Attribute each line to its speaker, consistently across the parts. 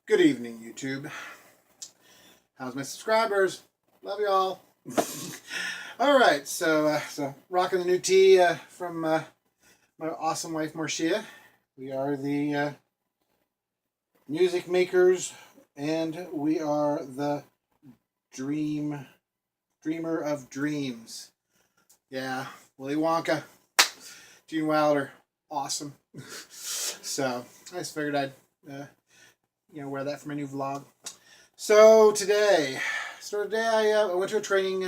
Speaker 1: Good evening, YouTube. How's my subscribers? Love y'all. All right, so rocking the new tee from my awesome wife Marcia. We are the music makers, and we are the dreamer of dreams. Yeah, Willy Wonka, Gene Wilder, awesome. So I just figured I'd wear that for my new vlog. So today I went to a training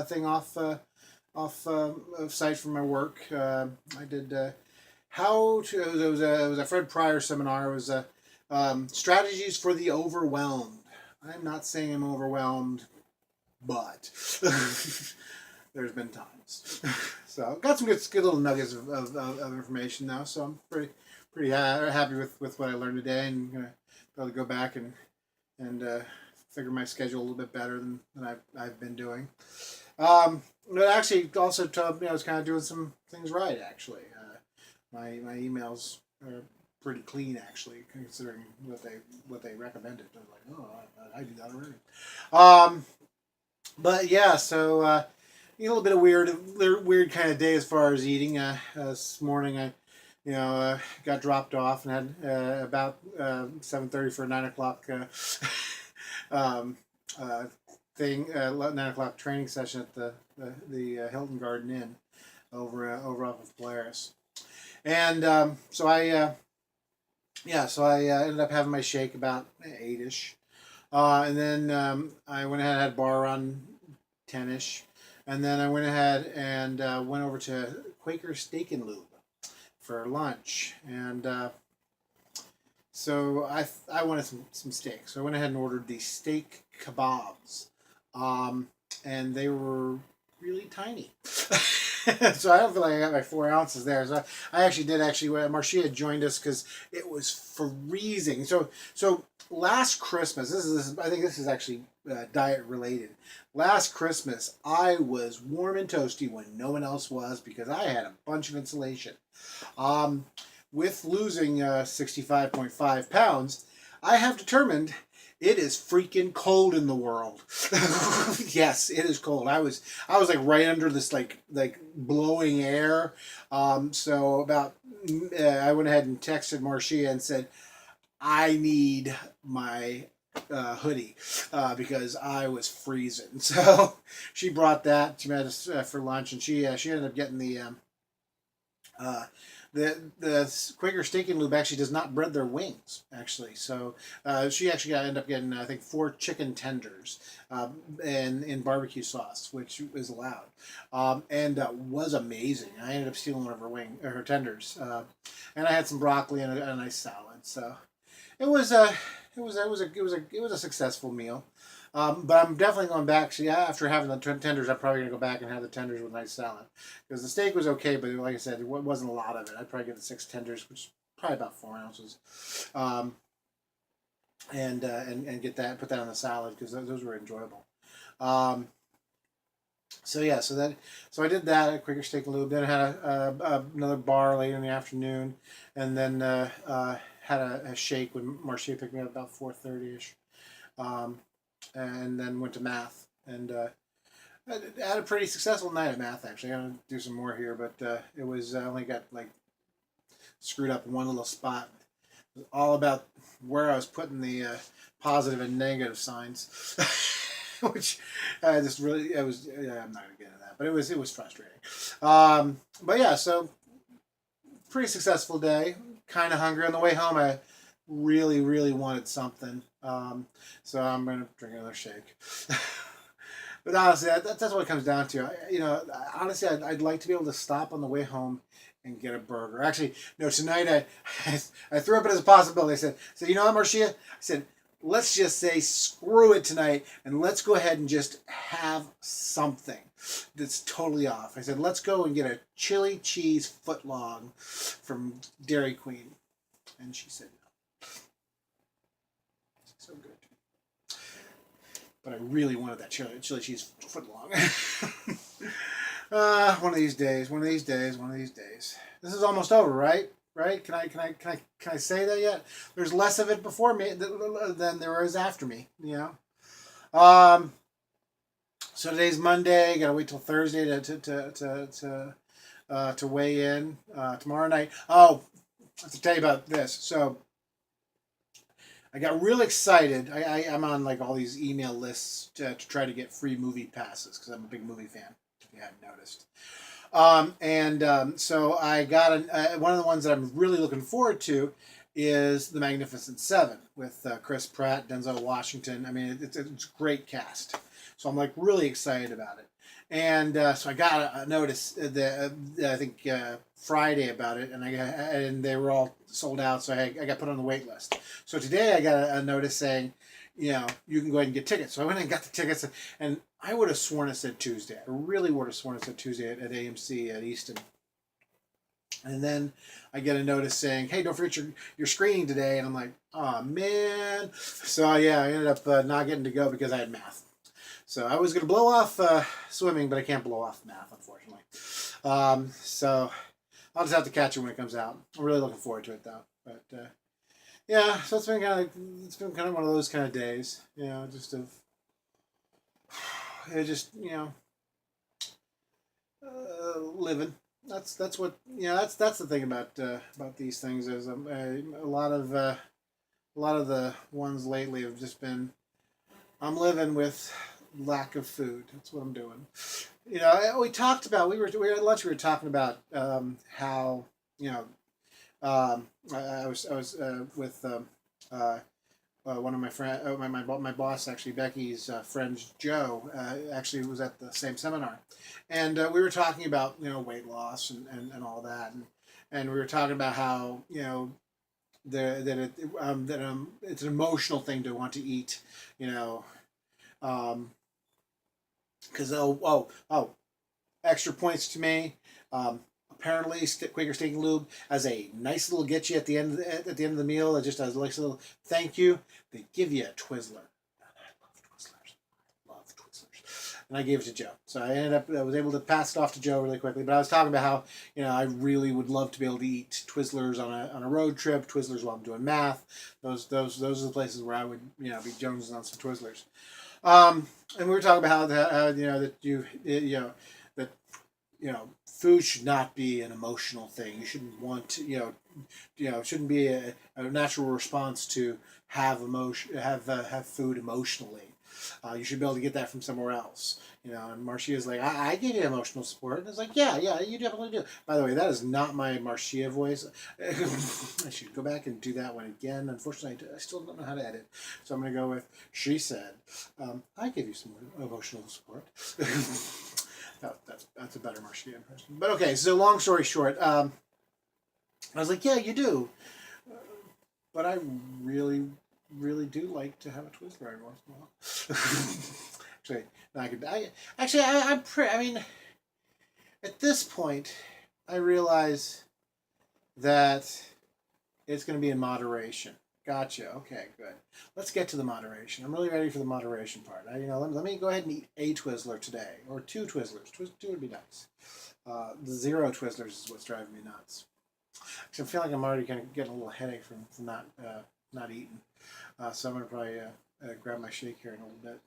Speaker 1: thing off of site from my work. I did how to it was a Fred Pryor seminar. It was strategies for the overwhelmed. I'm not saying I'm overwhelmed, but there's been times. So got some good little nuggets of information now. So I'm pretty happy with what I learned today, and gonna probably go back and figure my schedule a little bit better than I've been doing. It actually also told me I was kind of doing some things right. Actually, my emails are pretty clean, actually, considering what they recommended. I was like, oh, I do that already. But yeah, so a little bit of weird kind of day as far as eating. This morning I got dropped off and had about 7:30 for a 9 o'clock thing, 9 o'clock training session at the Hilton Garden Inn over off of Polaris, and so I ended up having my shake about 8ish, and then I went ahead and had a bar around 10ish, and then I went ahead and went over to Quaker Steak and Lube for lunch, and so I wanted some steak, so I went ahead and ordered the steak kebabs, and they were really tiny. So I don't feel like I got my 4 ounces there. So I actually did Marcia joined us because it was freezing. So last Christmas, I think this is actually diet related. Last Christmas, I was warm and toasty when no one else was because I had a bunch of insulation. With losing 65.5 pounds, I have determined it is freaking cold in the world. Yes, it is cold. I was like right under this like blowing air. So about I went ahead and texted Marcia and said, I need my hoodie because I was freezing. So she brought that. She met us for lunch, and she ended up getting the Quaker Steak and Lube actually does not bread their wings, actually. So she actually ended up getting, I think, 4 chicken tenders in barbecue sauce, which is allowed, and was amazing. I ended up stealing one of her tenders, and I had some broccoli and a nice salad. So it was a successful meal. But I'm definitely going back. See, after having the tenders, I'm probably going to go back and have the tenders with nice salad. Because the steak was okay, but like I said, it wasn't a lot of it. I'd probably get the 6 tenders, which is probably about 4 ounces. And get that, put that on the salad, because those were enjoyable. So I did that at Quaker Steak and Lube. Then I had another bar later in the afternoon, and then had a shake when Marcia picked me up about 4:30ish. And then went to math, and I had a pretty successful night at math. Actually, I'm gonna do some more here, but it was I only got like screwed up in one little spot. It was all about where I was putting the positive and negative signs, which just really I'm not gonna get into that, but it was frustrating. But yeah, so pretty successful day. Kind of hungry on the way home. I really wanted something. So I'm going to drink another shake. But honestly, that's what it comes down to. Honestly, I'd like to be able to stop on the way home and get a burger. Actually, no, tonight I threw up it as a possibility. I said, you know what, Marcia? I said, let's just say screw it tonight, and let's go ahead and just have something that's totally off. I said, let's go and get a chili cheese footlong from Dairy Queen. And she said, so good. But I really wanted that chili cheese footlong. One of these days. This is almost over, right? right? Can I say that yet? There's less of it before me than there is after me. Um, so today's Monday. Got to wait till Thursday to weigh in tomorrow night. Oh, I have to tell you about this. So I got real excited. I'm on like all these email lists to try to get free movie passes because I'm a big movie fan. If you hadn't noticed. So I got one of the ones that I'm really looking forward to is The Magnificent Seven with Chris Pratt, Denzel Washington. I mean, it's a great cast. So I'm like really excited about it. And so I got a notice I think Friday about it, and they were all sold out. So I got put on the wait list. So today I got a notice saying, you can go ahead and get tickets. So I went and got the tickets, and I would have sworn it said Tuesday. I really would have sworn it said Tuesday at AMC at Easton. And then I get a notice saying, "Hey, don't forget your screening today." And I'm like, "Oh man!" So yeah, I ended up not getting to go because I had math. So I was going to blow off swimming, but I can't blow off math, unfortunately. So I'll just have to catch it when it comes out. I'm really looking forward to it though. But yeah, so it's been kind of one of those kind of days, living. That's what that's the thing about these things is a lot of the ones lately have just been I'm living with lack of food. That's what I'm doing. We talked about we were at lunch. We were talking about how I was with one of my friend, my boss actually, Becky's friend Joe, actually was at the same seminar, and we were talking about weight loss and all that, and we were talking about how it's an emotional thing to want to eat, because extra points to me. Apparently, Quaker Steak and Lube as a nice little get you at the end of the meal, just as a nice little thank you. They give you a Twizzler. I love Twizzlers, and I gave it to Joe. So I was able to pass it off to Joe really quickly. But I was talking about how I really would love to be able to eat Twizzlers on a road trip. Twizzlers while I'm doing math. Those are the places where I would be jonesing on some Twizzlers. And we were talking about how that food should not be an emotional thing. You shouldn't want to, it shouldn't be a natural response to have food emotionally. You should be able to get that from somewhere else. And Marcia's like, I give you emotional support. And it's like, yeah, you definitely do. By the way, that is not my Marcia voice. I should go back and do that one again. Unfortunately, I still don't know how to edit. So I'm going to go with, she said, I give you some emotional support. That's a better Marcia impression. But okay, so long story short, I was like, yeah, you do. But I really, really do like to have a Twizzler every once in a while. I mean, at this point, I realize that it's going to be in moderation. Gotcha. Okay, good. Let's get to the moderation. I'm really ready for the moderation part. Let me go ahead and eat a Twizzler today, or two Twizzlers. Two would be nice. The 0 Twizzlers is what's driving me nuts. Actually, I feel like I'm already kind of getting a little headache from not eating. So I'm gonna probably grab my shake here in a little bit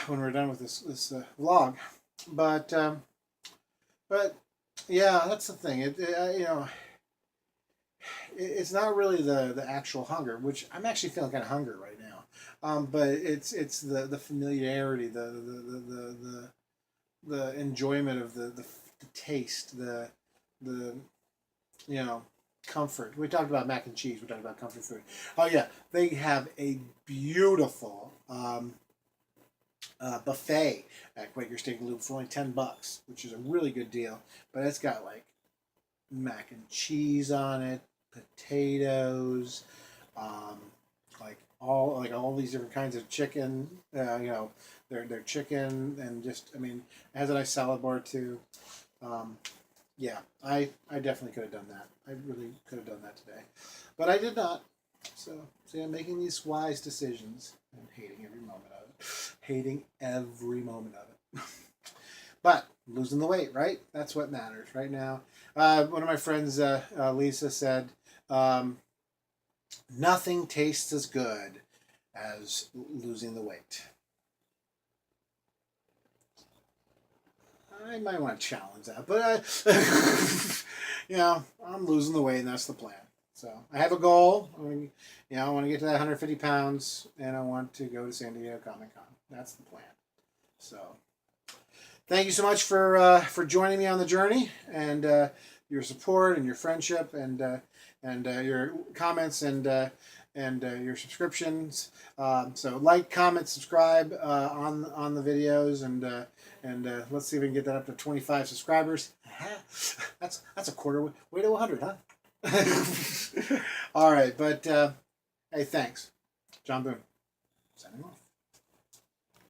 Speaker 1: when we're done with this vlog. But yeah, that's the thing. It's not really the actual hunger, which I'm actually feeling kind of hungry right now. But it's the familiarity, the enjoyment of the taste, the comfort. We talked about mac and cheese. We talked about comfort food. Oh yeah, they have a beautiful buffet at Quaker Steak and Lube for only $10, which is a really good deal. But it's got like mac and cheese on it, potatoes, all these different kinds of chicken. Their chicken, and just it has a nice salad bar too. Yeah, I definitely could have done that. I really could have done that today, but I did not. So I'm making these wise decisions and hating every moment of it. But losing the weight, right? That's what matters right now. One of my friends, Lisa, said, nothing tastes as good as losing the weight. I might want to challenge that, but I'm losing the weight, and that's the plan. So I have a goal. I want to get to that 150 pounds, and I want to go to San Diego Comic Con. That's the plan. So thank you so much for joining me on the journey, and your support and your friendship, and your comments and your subscriptions. So like, comment, subscribe on the videos, and let's see if we can get that up to 25 subscribers. That's a quarter way to 100, huh? All right, but hey, thanks. John Boone, signing off.